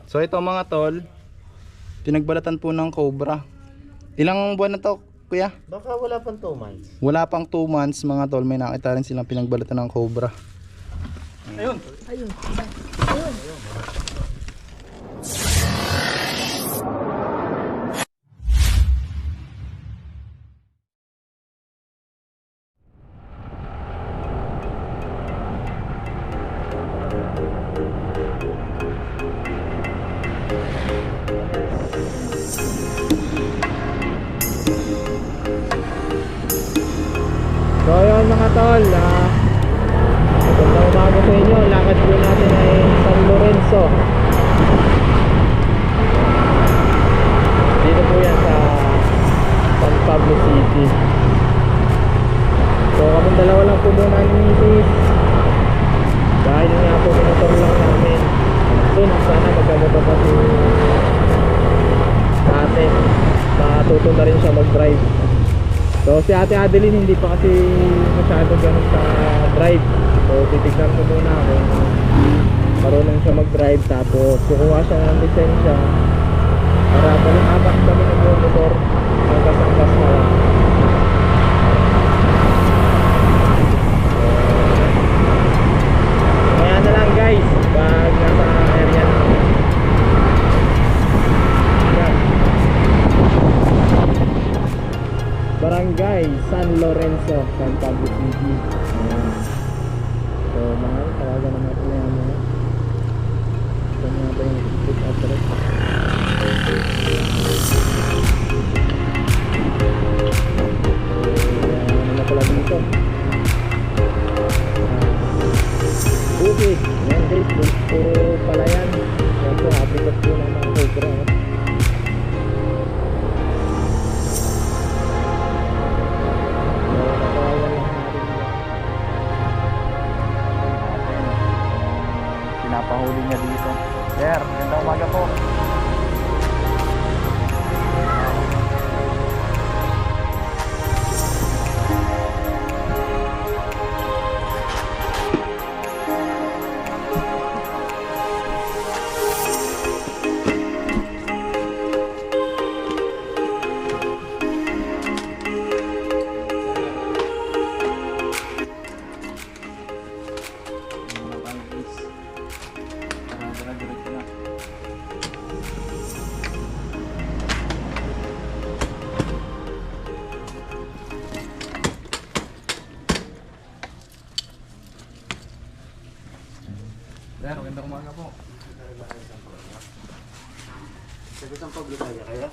So ito mga tol, pinagbalatan po ng cobra. Ilang buwan na to, kuya? Baka wala pang 2 months. Wala pang 2 months mga tol, may nakita rin silang pinagbalatan ng cobra. Ayun. Ayun. Ayun. So yun mga tol, magandang umaga sa inyo. Lakad po natin ay San Lorenzo. Dito po yan sa San Pablo City. So kaming dalawa lang po muna ni Mrs. Dahil nga po pinator lang namin. Soon sana magkamoto pa si ate. Matuto na rin siya mag-drive. So si Ate Adeline hindi pa kasi masyado ganun sa drive. So titignan ko muna kung marunong siya mag-drive, tapos kukuha siya ng lisensya para habang kami nag-motor hanggas-hanggas na lang. Kaya na lang guys, pag nasa area namin. Barangay San Lorenzo, San Pablo City. So mahal, tawagan na natin yan muna. Ito nga ba yung street address? Ano na pala dito? Bukid. Yan guys, puro pala yan. Yan po, habitat po ng mga cobra. Pinapahuli niya dito. Sir, magandang umaga po. Sir, magandang umaga po. Sabi San Pablo tayo kaya?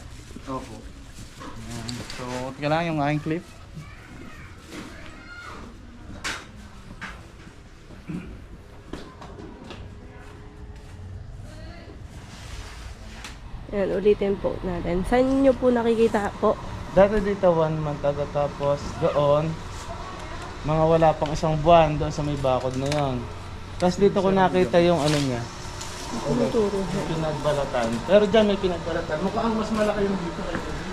Opo. So, tika lang yung aking clip. Ayan, ulitin po natin. Saan nyo po nakikita po? Dati dito 1 month agad, tapos doon mga wala pang 1 buwan doon sa may bakod na yon. Tapos dito ko nakita yung ano niya, Tinuturo. pinagbalatan. Pero dyan may pinagbalatan. Mukhang mas malaki yung dito kaysa dito.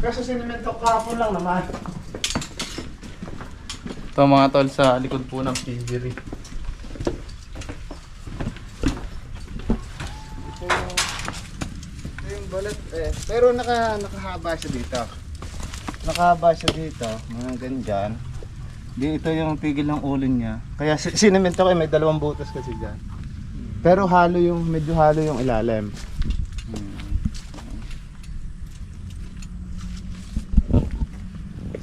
Kasi sinimento kahapon lang naman. Ito mga tol sa likod po ng PVR. Ito yung balat eh. Pero nakahaba siya dito. Nakahaba siya dito, mga ganyan. Dito yung tigil ng uling niya. Kaya sinimento ko may 2 butas kasi dyan. Pero halo yung, medyo halo yung ilalim.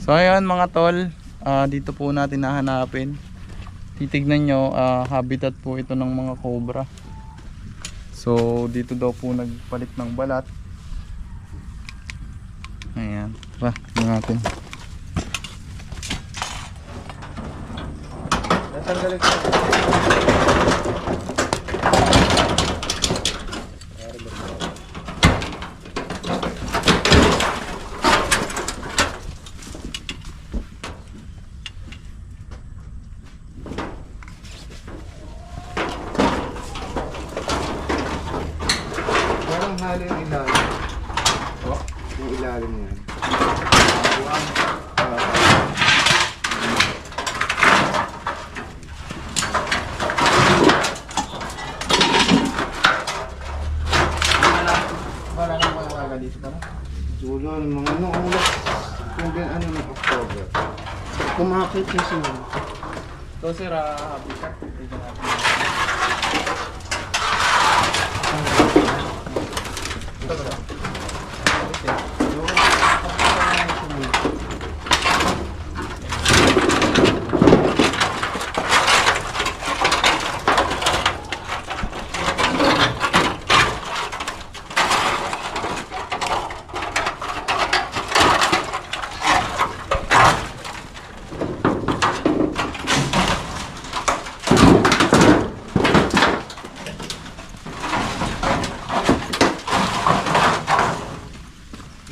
So ayan mga tol, dito po natin nahanapin. Titignan nyo, habitat po ito ng mga cobra. So dito daw po nagpalit ng balat. Ayan, tara, tignan natin. Natanggalin ko. Parang halo yung ilalim. Oh, yung ilalim niyan. dito pala. Dulo, mga ano, ulat. Kung ano ng October. Kumakit na siya. So sir, habitat. Tignan natin. Ito ba?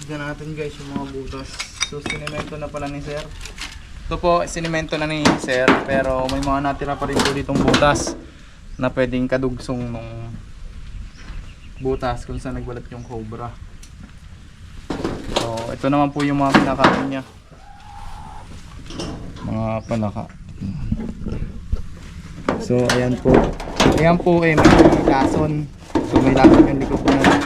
Tignan natin guys yung mga butas. So sinimento na pala ni sir. Ito po, sinimento na ni sir, pero may mga natira pa rin po ditong butas na pwedeng kadugsong nung butas kung saan nagbalat yung cobra. So ito naman po yung mga kinakain niya. Mga palaka. So ayan po. Ayan po may lason. So may lason yung likod na. Ayan.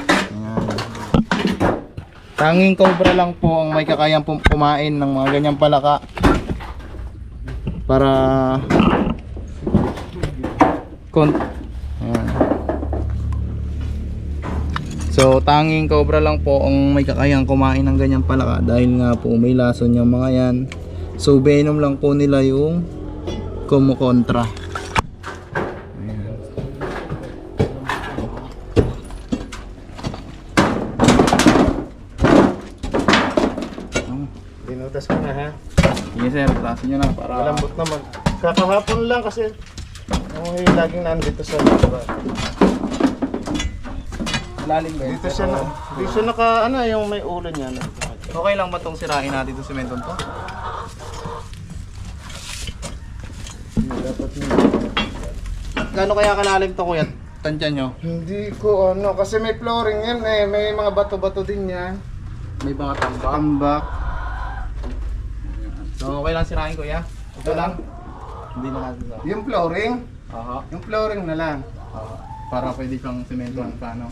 Tanging cobra lang po ang may kakayang kumain ng mga ganyang palaka. Para ayan. So tanging cobra lang po ang may kakayang kumain ng ganyang palaka dahil nga po may lason yung mga yan. So venom lang po nila yung kumukontra. Binutas ko na ha. Sige sir, tasin nyo na para Malambot naman. Kakahapon lang kasi laging nandito sa diba? lalim ba yun? Dito siya na. Dito siya naka ano yung may ulo niya. No? Okay lang ba itong sirain natin itong sementon to? Dapat Gaano kaya kalalim to kuya? Tansya nyo? hindi ko ano kasi may flooring yan eh. May mga bato-bato din yan. May mga tambak. Tambak. So okay lang sirain kuya? Ito lang? Hindi na natin sa. Yung flooring. Aha. Yung flooring na lang. Para pwede kang sementon pa no?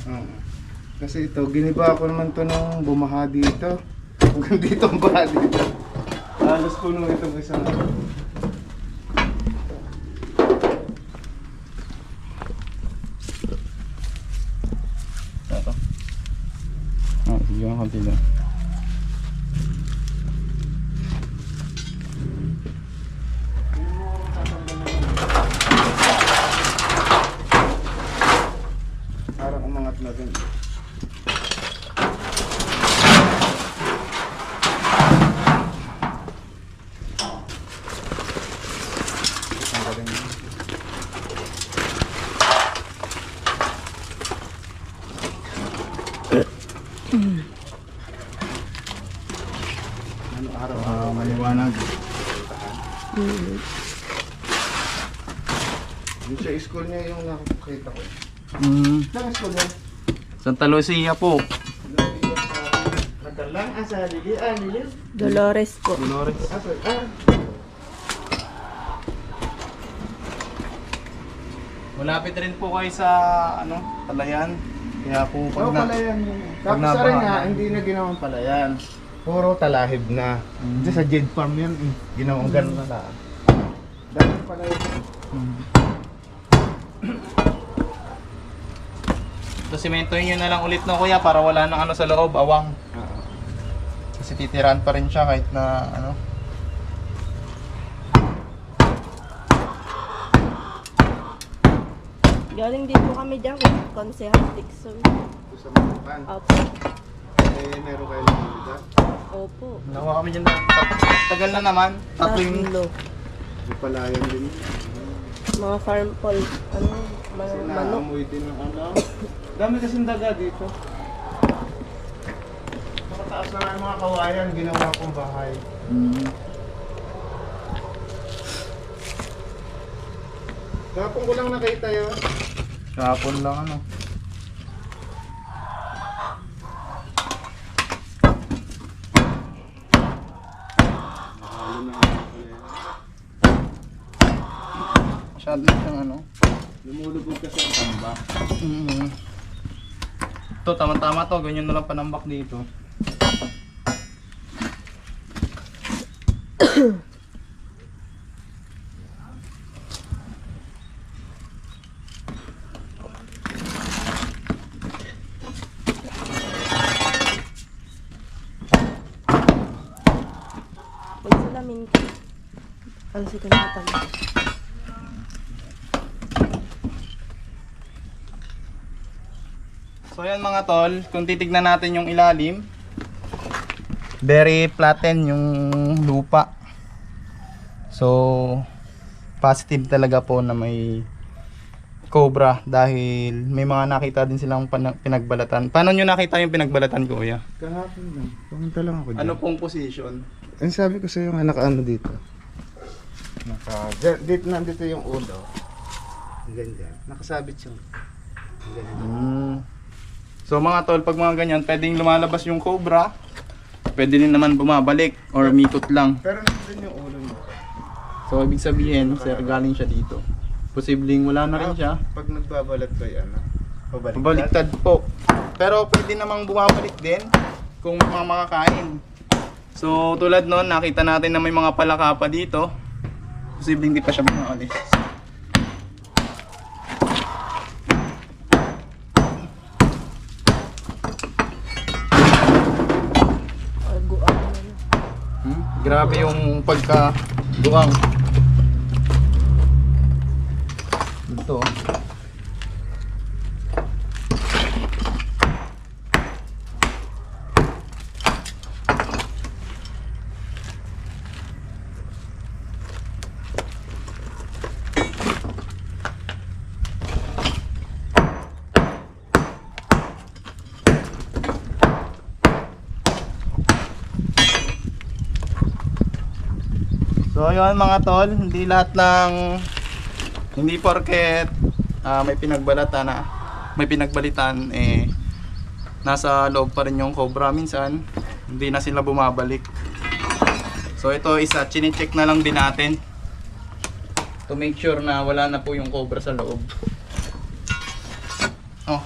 Kasi ito, giniba ko naman to nung bumaha dito. Hanggang dito ang baha dito. Halos puno itong isang Ito. Sige ang konti lang. parang umangat na din. Ano araw-araw Maliwanag. yung sa school niya yung nakakita ko. Saan school niya? Santa Lucia po. Nagkalang sa Lili. Lili? Dolores po. Dolores. Malapit rin po kayo sa ano, Palayan. Kaya po pag na palayan yun. pag Tapos sa rin nga, nabahaan. hindi na ginawang palayan. Puro talahib na. Hindi sa Jade Farm yan, ginawang ganun na lang. Dahil palayan. So sementohin nyo na lang ulit no kuya para wala nang ano sa loob, awang. Kasi titiraan pa rin siya kahit na ano. Galing din po kami dyan kay Consehal Dixon. Ito sa Manukan. Opo. Meron kayo ng lugar. Opo. Nakuha kami dyan na tagal na naman. Tatlo. May palayan din. Mga farm pol. Ano? Mga Kasi manok. naamoy din ng ano. Dami kasing daga dito. Nakataas na nga yung mga kawayan, ginawa kong bahay. Kapong ko lang nakita yun. Kahapon lang ano. Masyado siyang ano. Lumulubog kasi ang tamba. Ito, tama-tama to. Ganyan na lang panambak dito. Pagsalamin ko. Ang sikunatan mo. So ayan mga tol, kung titignan natin yung ilalim, very flatten yung lupa. So positive talaga po na may cobra dahil may mga nakita din silang pinagbalatan. Paano nyo nakita yung pinagbalatan, kuya? Kahapon lang. Pumunta lang ako dyan. Ano pong position? Ang sabi ko sa'yo nga, nakaano dito. Dito, nandito yung ulo. Ganyan. Nakasabit siyang. Ganyan. So mga tol, pag mga ganyan, pwedeng lumalabas yung cobra. Pwede din naman bumabalik or mikot lang. Pero nandun yung ulo niya. So ibig sabihin, sir, galing siya dito. Posibleng wala na rin siya. Pag nagbabalat ko yan, Pabaliktad po. Pero pwede namang bumabalik din kung may mga makakain. So tulad nun, nakita natin na may mga palaka pa dito. Posibleng hindi pa siya bumaalis. Grabe yung pagka-duwang. Ito. So yun mga tol, hindi porket may pinagbalitan eh nasa loob pa rin yung cobra. Minsan hindi na sila bumabalik. So ito isa chine-check na lang din natin to make sure na wala na po yung cobra sa loob. Oh,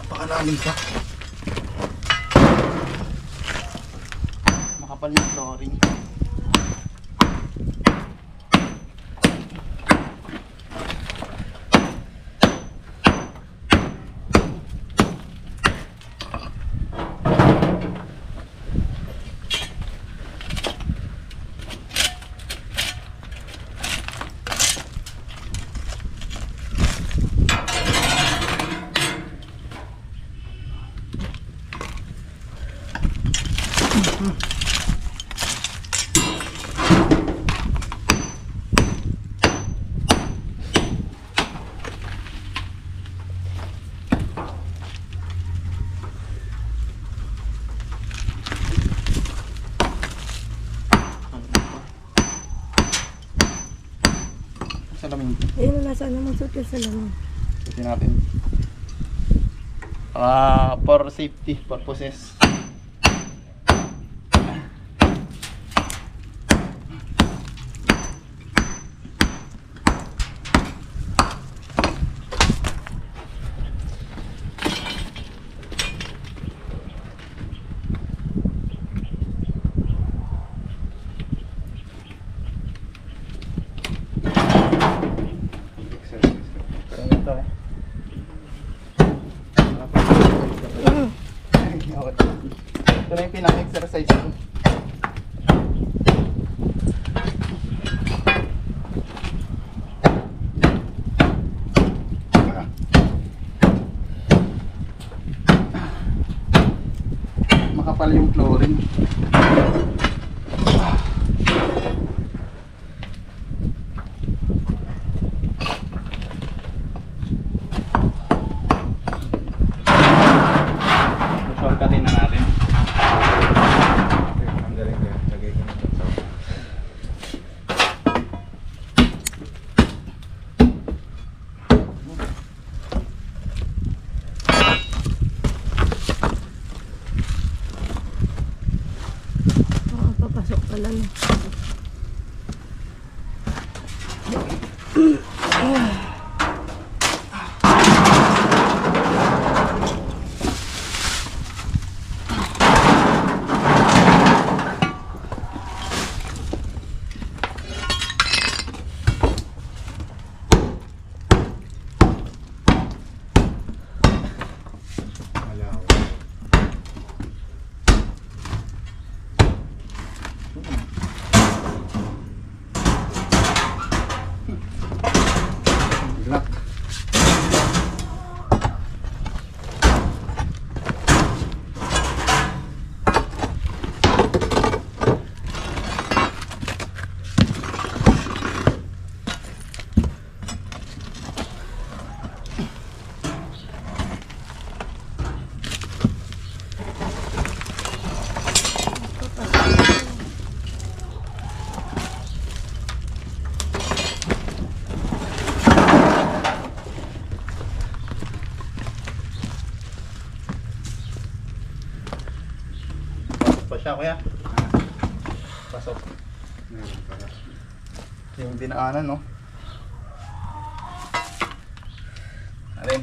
napakalalim pa, makapal yung flooring. Salamin. Ayun, nasaan naman suot yung salamin? Kasi natin. For safety purposes. Ito na yung pinaka-exercise ko. Makapal yung flooring. Shortcutin na natin. siya, kuya. Pasok. Yung dinaanan, no? Alin.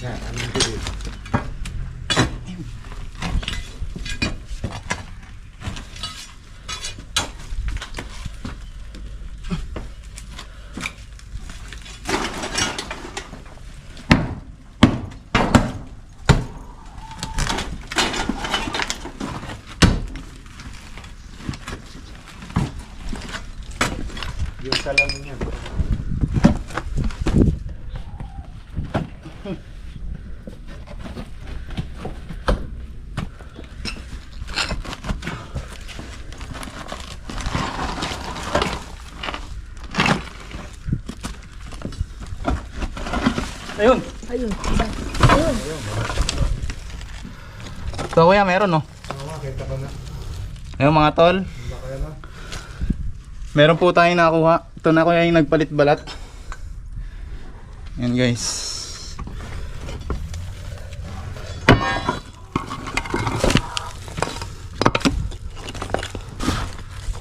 Yan, anong dilim? Yung salamin niya. Ayun. Ayun. So kuya, meron, no? Oo, makita ko na. Ayun mga tol. Baka yan na. Meron po tayong nakuha. Ito na kuya yung nagpalit balat. Yan guys.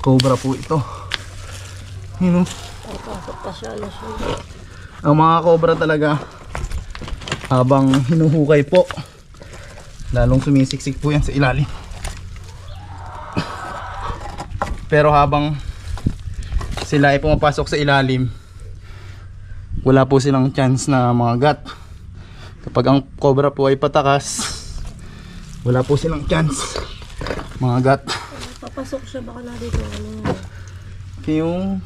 Cobra po ito. Yun, oh. Papasok pa siya na siya. Ang mga cobra talaga, habang hinuhukay po, lalong sumisiksik po yan sa ilalim. Pero habang sila ay pumapasok sa ilalim, wala po silang chance na makagat. Kapag ang cobra po ay patakas, wala po silang chance makagat. Papasok siya baka na dito. Ano? Yung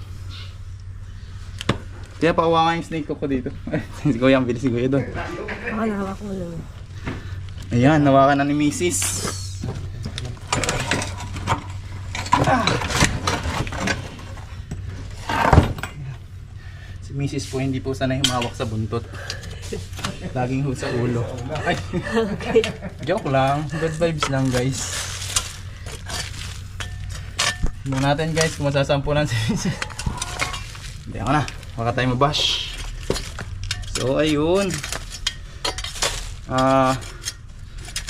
kaya pakuha nga yung snake ko dito. Si Kuya, ang bilis si Kuya doon. Baka nahawak mo lang. Ayan, nawakan na ni Mrs. Si Mrs. po hindi po sanay humawak sa buntot. Laging ho sa ulo. Ay. Joke lang. Good vibes lang guys. Tingnan natin guys kung masasampunan si Mrs. Hindi ako na. Baka tayo mabash. So ayun.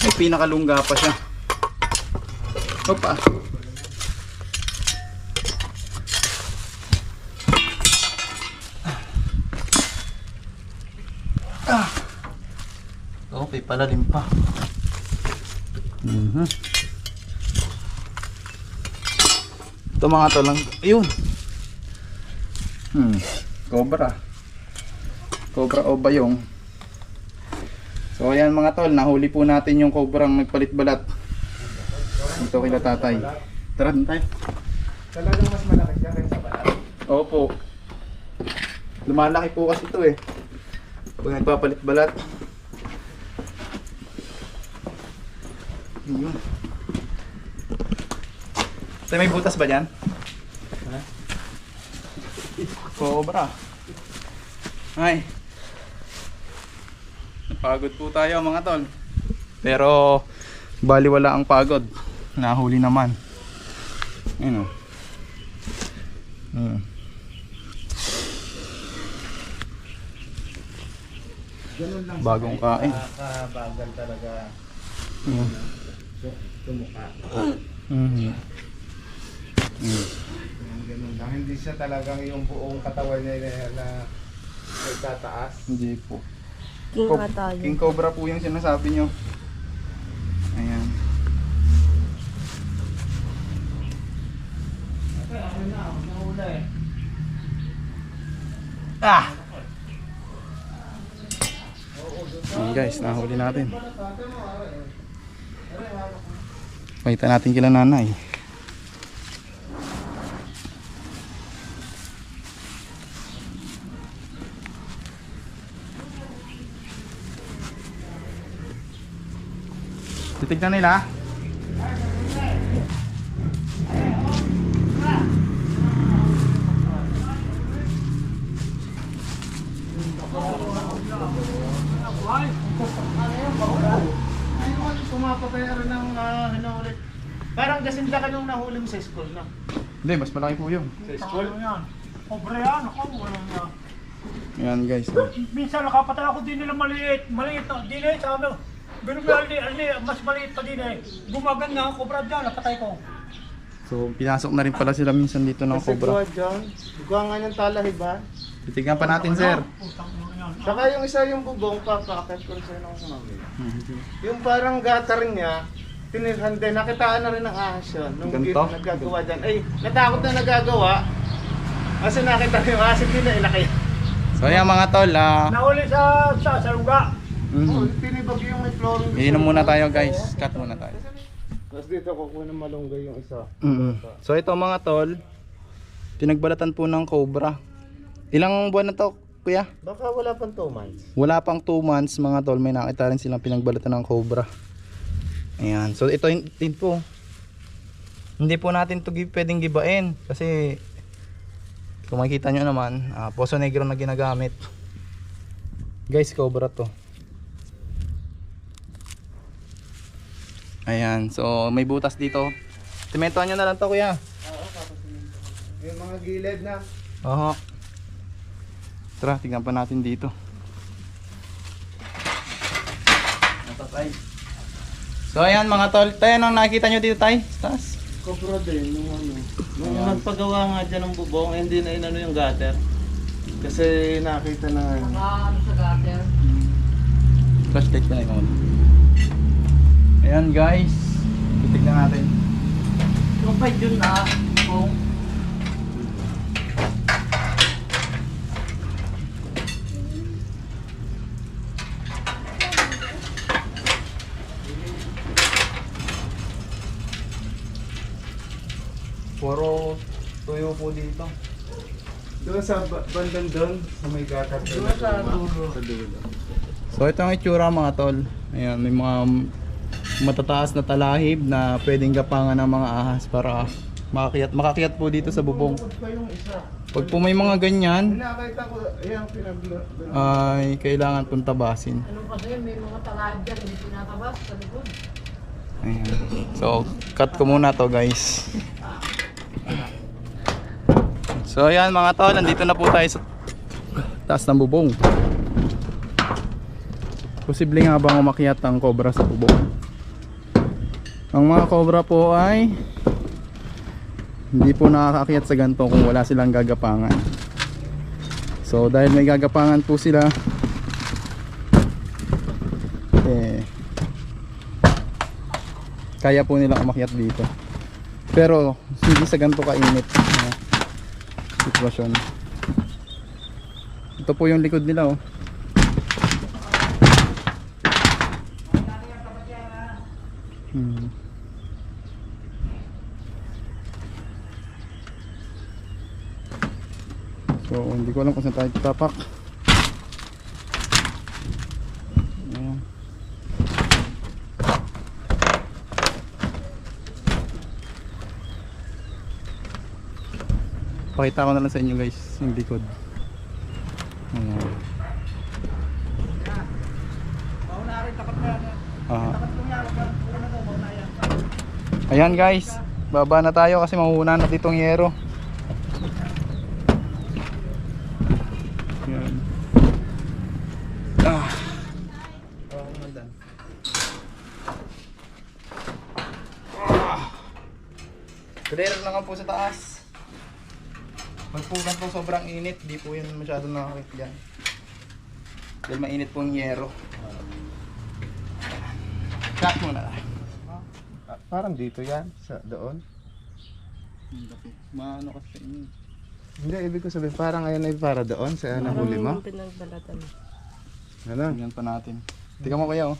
May pinakalungga pa siya. Opa. Okay, palalim pa. Ito mga to lang. Ayun. Cobra. Cobra o bayong. So ayan mga tol, nahuli po natin yung cobrang nagpalit balat. Ito kila tatay. Tara din tayo. Talagang mas malaki siya kaysa balat. Opo. Lumalaki po kasi ito eh. Pag nagpapalit balat. Yun. Tay, may butas ba dyan? Cobra. Ay. Napagod po tayo mga tol. Pero baliwala ang pagod. Nahuli naman. Ayun o. Ganun lang. Bagong kain. Nakakabagal talaga. Tumukha. Ganun lang. Hindi siya talagang yung buong katawan niya na nagtataas. Hindi po. King ata yun. King Cobra po yung sinasabi nyo. Ayan. Ah! Ayan guys, nahuli natin. Pakita natin kila nanay. Titignan nila. Ano yung cobra? Ayun, pumapapayara ng hinahuli. Parang gasinda ka nung nahuli mo sa school, no? Hindi, mas malaki po yun. Sa school? Cobra yan, ako, wala na. Ayan guys. Oh. Minsan nakapatay ako din nila maliit na, din sa amin. Pero mas maliit pa din Gumaganda ang cobra dyan, napatay ko. So, pinasok na rin pala sila minsan dito ng Kasi cobra. gawa dyan. Gawa nga ng talahiban. Titignan pa natin, sir. Putang mo yan. Saka yung isa yung bubong, papakit ko rin sa'yo ng sumami. Yung parang gutter niya, tinirhan din, nakitaan na rin ng ahas yun. Nung Ganito? nagagawa dyan. Ay, natakot na nagagawa. Kasi nakita niyo yung ahas, hindi na ilaki. So, ayan mga tol. Nahuli sa luga. Oo, tinibag yung may flooring. Iinom muna tayo guys. Cut muna tayo. Tapos dito kukuha ng malunggay yung isa. So, ito mga tol. Pinagbalatan po ng cobra. Ilang buwan na to, kuya? Baka wala pang 2 months. Wala pang 2 months mga tol. May nakita rin silang pinagbalatan ng cobra. Ayan. So, ito din po. Hindi po natin ito pwedeng gibain. Kasi, kung makikita nyo naman, poso negro na ginagamit. Guys, cobra to. Ayan. So, may butas dito. Simentohan nyo na lang to, kuya. Oo, yung mga gilid na. Oo. Tara, tignan pa natin dito. So ayan mga tol, tayo nang nakita nyo dito tayo. Taas. Cobra din, yung ano. Nung nagpagawa nga dyan ng bubong, hindi na inano yung gutter. Kasi nakita na nga. Flashlight ka na ikaw. Ayan guys, titignan natin. Yung pa yun na, kung Puro tuyo po dito. Doon sa bandang doon, sa may gutter. Doon sa dulo. Sa dulo. So ito ang itsura mga tol. Ayan, may mga matataas na talahib na pwedeng gapangan ng mga ahas para makakiyat po dito sa bubong. Pa yung isa. Pag po may mga ganyan, Nakita ko, ayan, pinag-block. ay kailangan pong tabasin. ano kasi may mga talahib dyan, hindi tinatabas sa likod. Ayan. So, cut ko muna to guys. So ayan mga tol, nandito na po tayo sa taas ng bubong. Posible nga bang umakyat ang cobra sa bubong? Ang mga cobra po ay hindi po nakakakyat sa ganito kung wala silang gagapangan. So dahil may gagapangan po sila, kaya po nilang umakyat dito. Pero hindi sa ganito kainit na sitwasyon. Ito po yung likod nila oh. So hindi ko alam kung saan tayo tapak. Ayan. Pakita ko na lang sa inyo guys yung likod. Ayan. Ayan guys, baba na tayo kasi mahuhunan na ditong yero. Ayan. Clear lang po sa taas. Magpunan po sobrang init, di po yun masyado nakakit dyan. Dahil mainit po yung yero. Cut muna lang. Parang dito yan, sa doon. Maano kasi sa inyo. Hindi, ibig ko sabihin, parang ayan ay para doon, sa nahuli mo. Pinagbalatan. Ano? Tingnan pa natin. Tingnan mo kaya oh.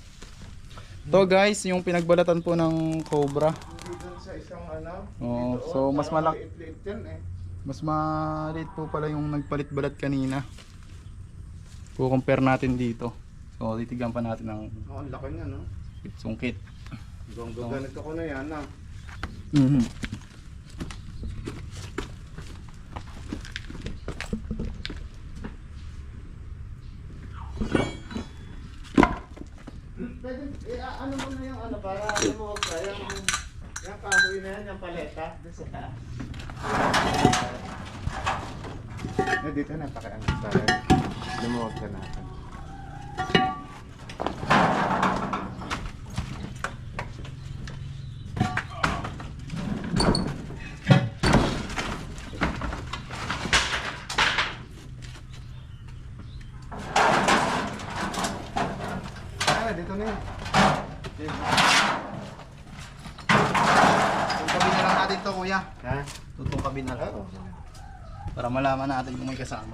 To guys, yung pinagbalatan po ng cobra. Dito sa isang ano. Oo, dito, so mas parang malaki. maliit-liit yan eh. Mas maliit po pala yung nagpalit-balat kanina. Kukompare natin dito. So titigan pa natin ng Oh, ang laki niya, no? sungkit. Ganito ko na yan, ah. Pwede, ano mo na yung ano, para lumuwag ka, yung kahoy na yan, yung paleta. Doon sa taas. Dito na, pakiano tayo. Lumuwag ka natin. Dito na yun. Tutungkabin na lang natin to, kuya. Ha? Tutungkabin na lang. Oo. Para malaman natin kung may kasama.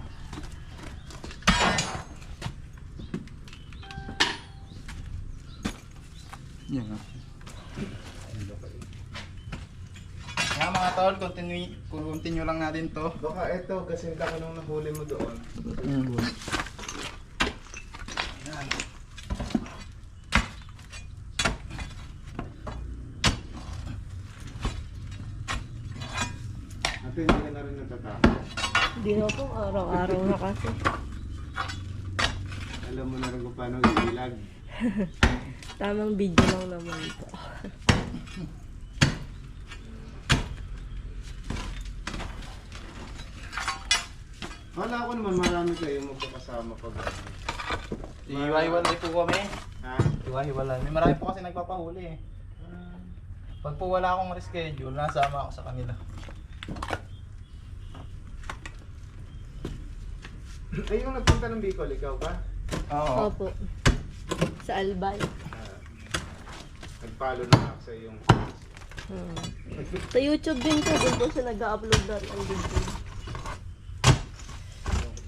Yan nga. Kaya mga tol, continue lang natin to. Baka ito, kasi lang nung nahuli mo doon. Ate, hindi ka na rin natatakot. Hindi na po, araw-araw na kasi. Alam mo na rin kung paano iilag. Tamang video lang naman ito. Wala ko naman marami kayo magkakasama pag Iwahiwalay po kami. ha? Iwahiwalay. May marami po kasi nagpapahuli eh. Pag po wala akong reschedule, nasama ako sa kanila. Ay, yung nagpunta ng Bicol, ikaw ba? Oo. Opo. Sa Albay. Nagpalo na ako sa iyong Sa YouTube din po, doon po siya nag-upload na ng video.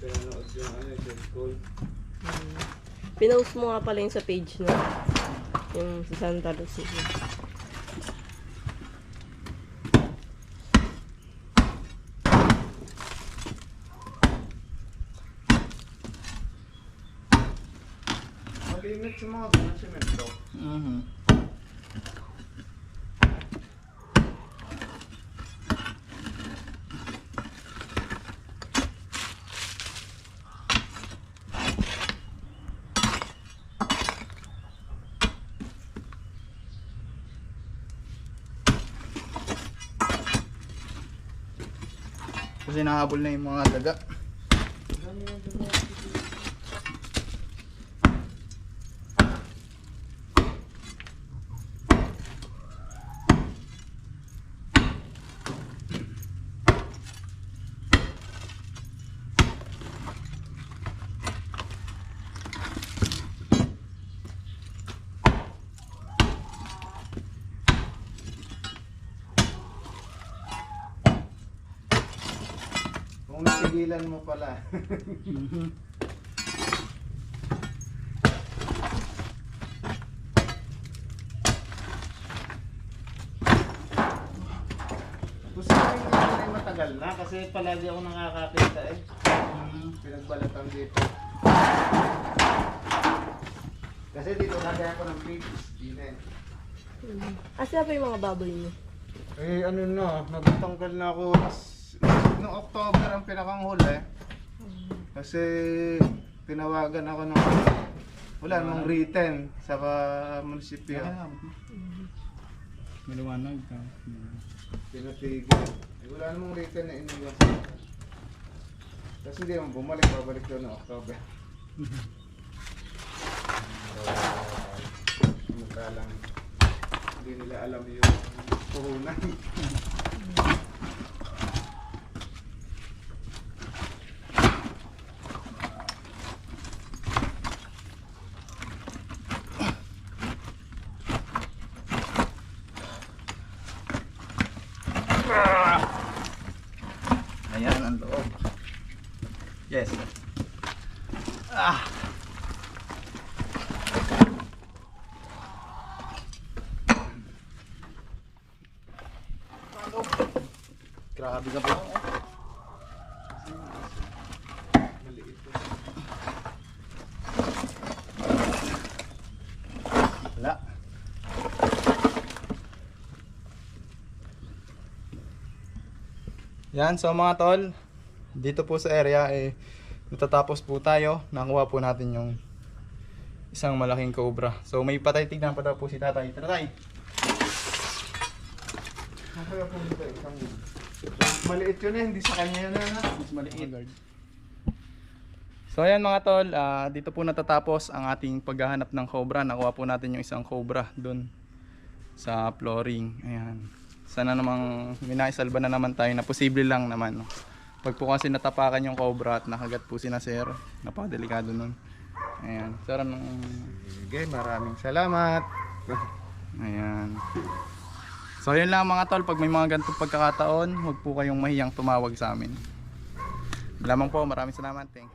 pinanood yung ano, yung school. Pinost mo nga pala yung sa page na. Yung sa Santa Lucia. Malimit sa mga ganang semento. Mhm. Kasi nahabol na yung mga daga. Kung napigilan mo pala. Gusto ko yung ay matagal na kasi palagi ako nakakakita eh. Pinagbalatan dito. Kasi dito lagay ako ng pigs. Dito eh. Asa pa yung mga baboy niyo? Eh ano na, nagtanggal na ako noong October ang pinakang huli. Kasi tinawagan ako ng wala namang written sa munisipyo. Maliwanag ka. Pinatigil. Eh, wala namang written na iniwas. Kasi hindi naman bumalik, babalik doon noong October. Mukha lang. Hindi nila alam yung puhunan. Ayan ang loob. Yes. Ah. Grabe ka po. Maliit po. Wala. Yan, so mga tol, dito po sa area natatapos po tayo. Nakuha po natin yung isang malaking cobra. So may patay, tignan pa daw po si tatay. Tara tay. Ang kaya po dito, isang maliit yun eh, hindi sa kanya yun na. Mas maliit. So ayan mga tol, dito po natatapos ang ating paghahanap ng cobra. Nakuha po natin yung isang cobra doon sa flooring. Ayan. Sana namang minaisalba na naman tayo na posible lang naman. No? Pag po kasi natapakan yung cobra at nakagat po si na sir, napakadelikado nun. Ayan. Sir, anong... Sige, maraming salamat. Ayan. So yun lang mga tol, pag may mga ganitong pagkakataon, huwag po kayong mahiyang tumawag sa amin. Lamang po, maraming salamat. Thanks.